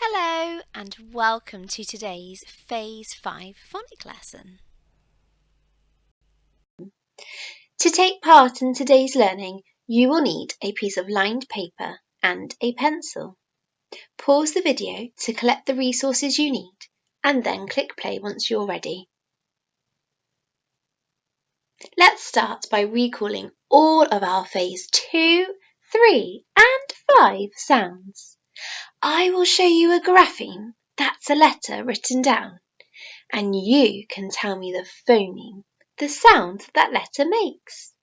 Hello and welcome to today's Phase 5 phonic lesson. To take part in today's learning, you will need a piece of lined paper and a pencil. Pause the video to collect the resources you need and then click play once you're ready. Let's start by recalling all of our Phase 2, 3 and 5 sounds. I will show you a grapheme, that's a letter written down, and you can tell me the phoneme, the sound that letter makes.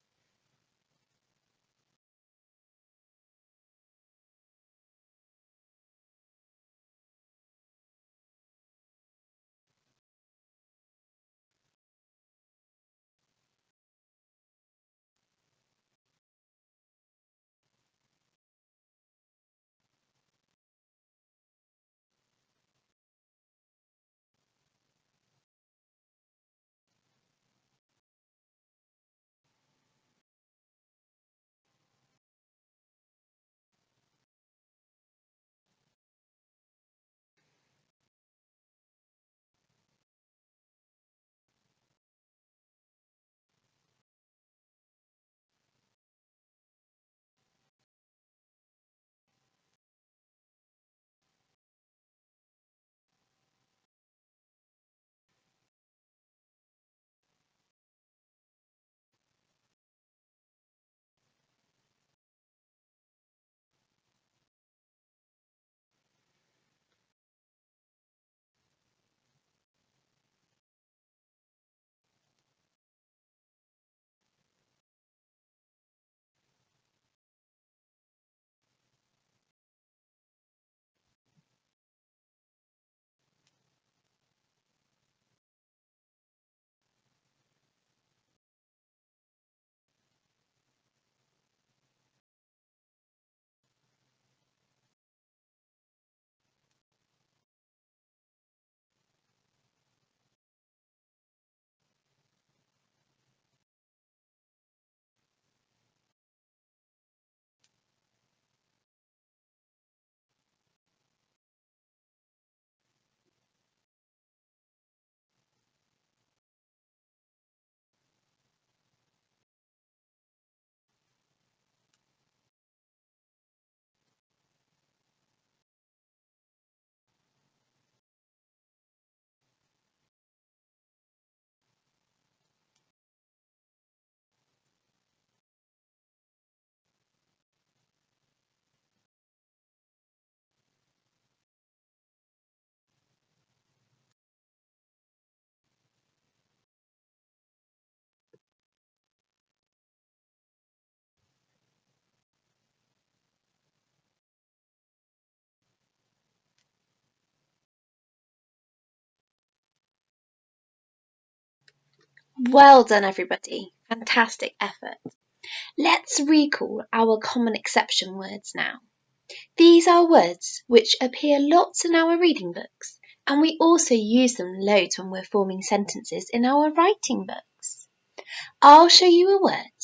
Well done, everybody. Fantastic effort. Let's recall our common exception words now. These are words which appear lots in our reading books, and we also use them loads when we're forming sentences in our writing books. I'll show you a word,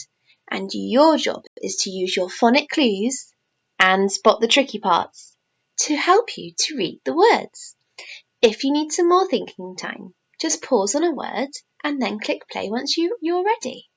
and your job is to use your phonic clues and spot the tricky parts to help you to read the words. If you need some more thinking time, just pause on a word and then click play once you're ready.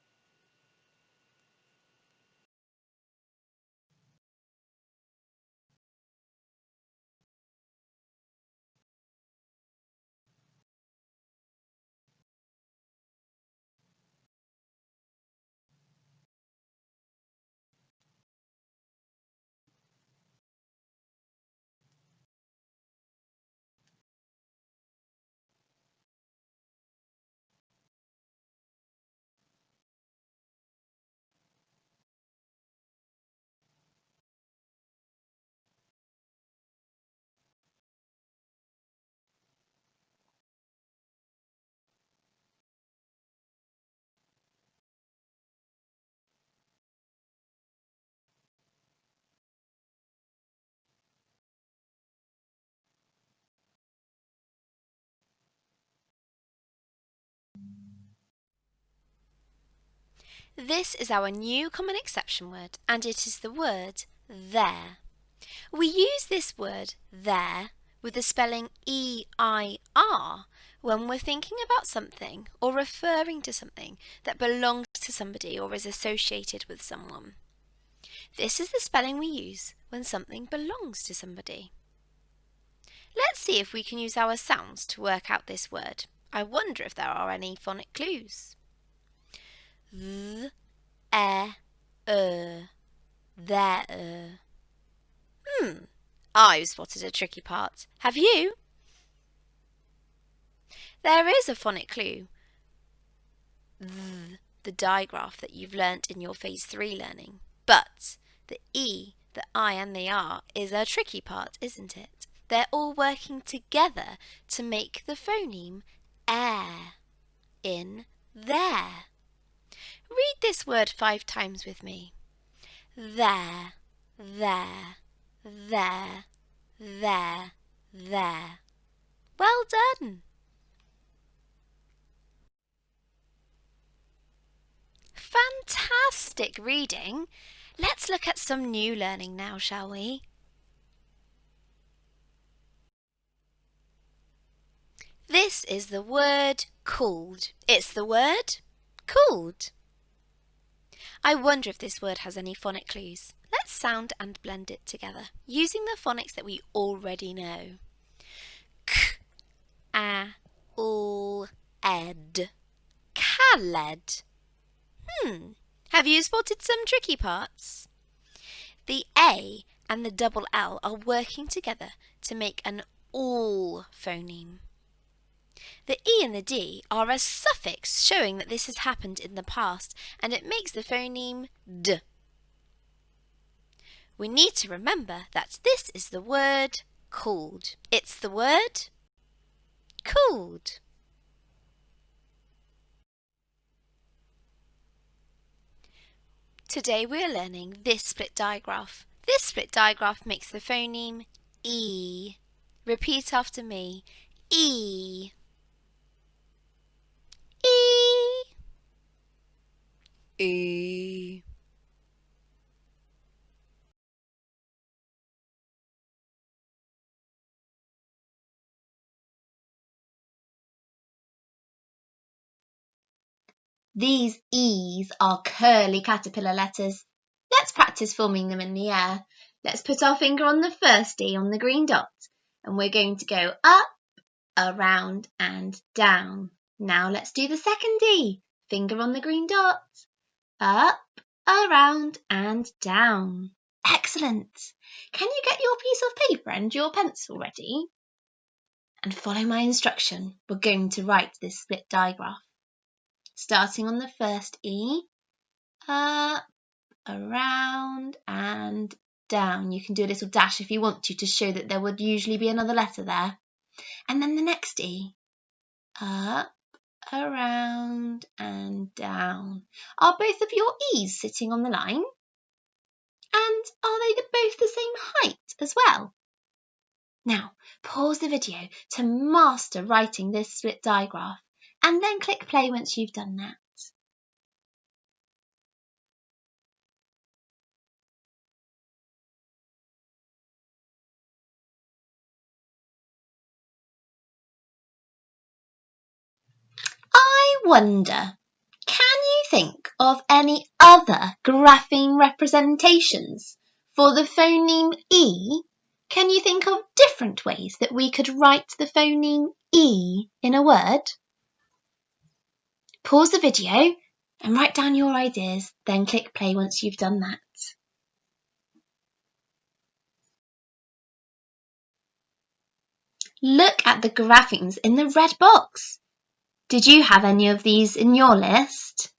This is our new common exception word, and it is the word there. We use this word there with the spelling E-I-R when we're thinking about something or referring to something that belongs to somebody or is associated with someone. This is the spelling we use when something belongs to somebody. Let's see if we can use our sounds to work out this word. I wonder if there are any phonic clues. Th, there. I've spotted a tricky part. Have you? There is a phonic clue. The digraph that you've learnt in your Phase 3 learning. But the E, the I and the R is a tricky part, isn't it? They're all working together to make the phoneme air, in, there. Read this word 5 times with me. There, there, there, there. Well done. Fantastic reading. Let's look at some new learning now, shall we? This is the word called. It's the word called. I wonder if this word has any phonic clues. Let's sound and blend it together using the phonics that we already know. K, a, l, ed. Khaled. Have you spotted some tricky parts? The A and the double L are working together to make an all phoneme. The E and the D are a suffix showing that this has happened in the past, and it makes the phoneme D. We need to remember that this is the word called. It's the word called. Today we are learning this split digraph. This split digraph makes the phoneme E. Repeat after me. E. E. E. These E's are curly caterpillar letters. Let's practice forming them in the air. Let's put our finger on the first E on the green dot, and we're going to go up, around and down. Now let's do the second E. Finger on the green dot, up, around and down. Excellent! Can you get your piece of paper and your pencil ready? And follow my instruction. We're going to write this split digraph. Starting on the first E, up, around and down. You can do a little dash if you want to show that there would usually be another letter there. And then the next E, up, around and down. Are both of your E's sitting on the line? And are they both the same height as well? Now, pause the video to master writing this split digraph, and then click play once you've done that. I wonder, can you think of any other grapheme representations for the phoneme E? Can you think of different ways that we could write the phoneme E in a word? Pause the video and write down your ideas, then click play once you've done that. Look at the graphemes in the red box. Did you have any of these in your list?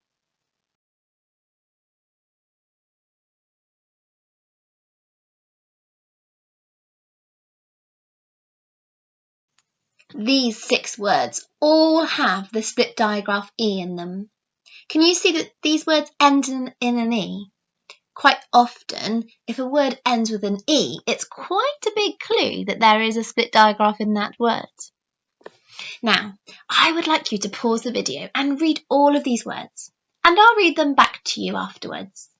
These 6 words all have the split digraph E in them. Can you see that these words end in an E? Quite often, if a word ends with an E, it's quite a big clue that there is a split digraph in that word. Now, I would like you to pause the video and read all of these words, and I'll read them back to you afterwards.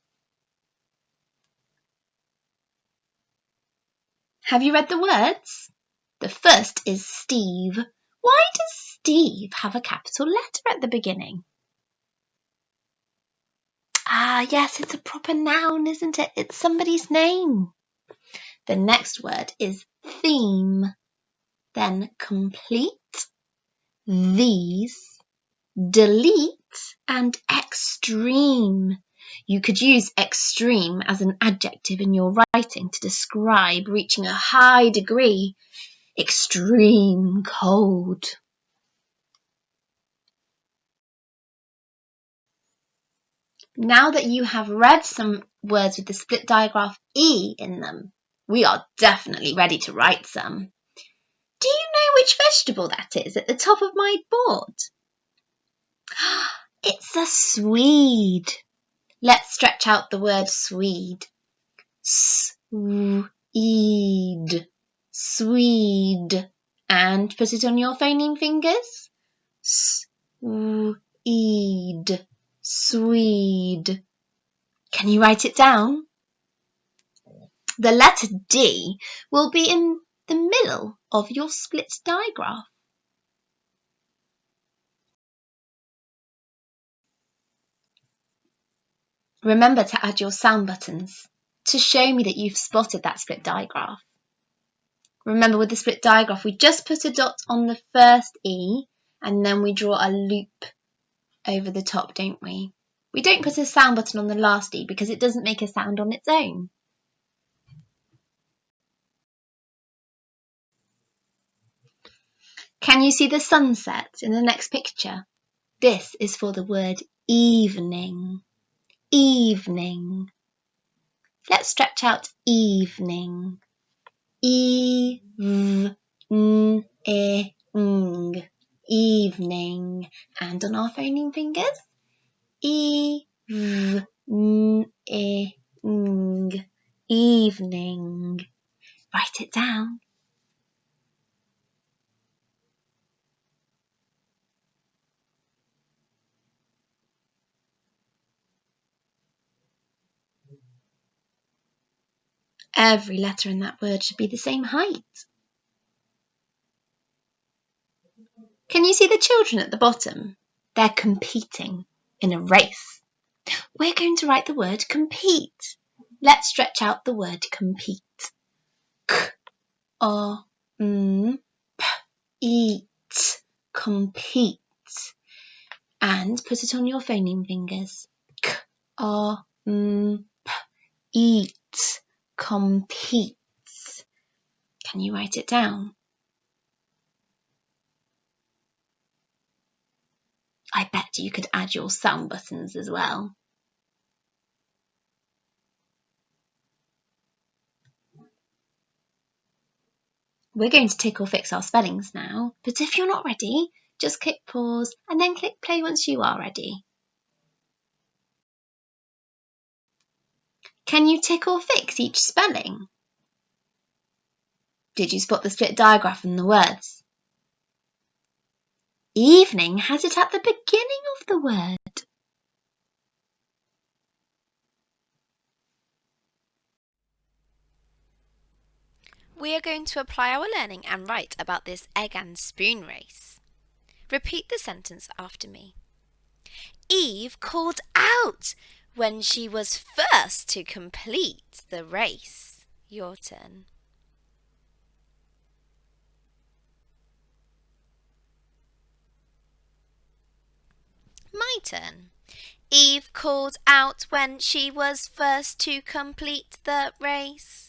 Have you read the words? The first is Steve. Why does Steve have a capital letter at the beginning? Ah, yes, it's a proper noun, isn't it? It's somebody's name. The next word is theme. Then complete, these, delete, and extreme. You could use extreme as an adjective in your writing to describe reaching a high degree. Extreme cold. Now that you have read some words with the split digraph E in them, we are definitely ready to write some. Do you know which vegetable that is at the top of my board? It's a Swede. Let's stretch out the word Swede. Swede. Swede. And put it on your phoneme fingers. Swede. Swede. Can you write it down? The letter D will be in the middle of your split digraph. Remember to add your sound buttons to show me that you've spotted that split digraph. Remember, with the split digraph, we just put a dot on the first E and then we draw a loop over the top, don't we? We don't put a sound button on the last E because it doesn't make a sound on its own. Can you see the sunset in the next picture? This is for the word evening. Evening. Let's stretch out evening. Evening. Evening. And on our phoneme fingers. Evening. Evening. Write it down. Every letter in that word should be the same height. Can you see the children at the bottom? They're competing in a race. We're going to write the word compete. Let's stretch out the word compete. K-O-M-P-E-T. Compete. And put it on your phoneme fingers. K-O-M-P-E-T. Compete. Can you write it down? I bet you could add your sound buttons as well. We're going to tick or fix our spellings now, but if you're not ready, just click pause and then click play once you are ready. Can you tick or fix each spelling? Did you spot the split digraph in the words? Evening has it at the beginning of the word. We are going to apply our learning and write about this egg and spoon race. Repeat the sentence after me. Eve called out when she was first to complete the race. Your turn. My turn. Eve called out when she was first to complete the race.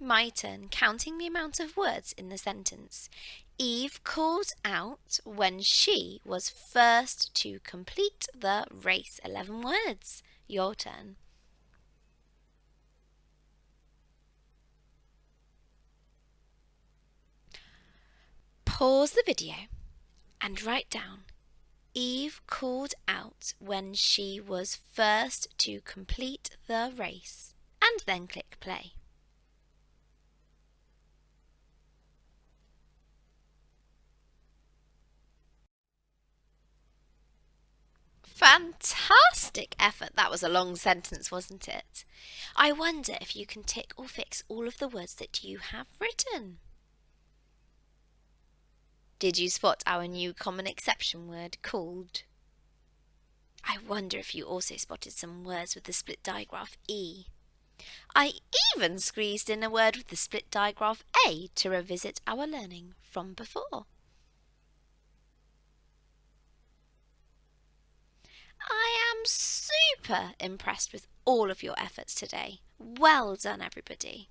My turn, counting the amount of words in the sentence. Eve called out when she was first to complete the race. 11 words. Your turn. Pause the video and write down. Eve called out when she was first to complete the race, and then click play. Fantastic effort. That was a long sentence, wasn't it? I wonder if you can tick or fix all of the words that you have written. Did you spot our new common exception word, called? I wonder if you also spotted some words with the split digraph E. I even squeezed in a word with the split digraph A to revisit our learning from before. I am super impressed with all of your efforts today. Well done, everybody.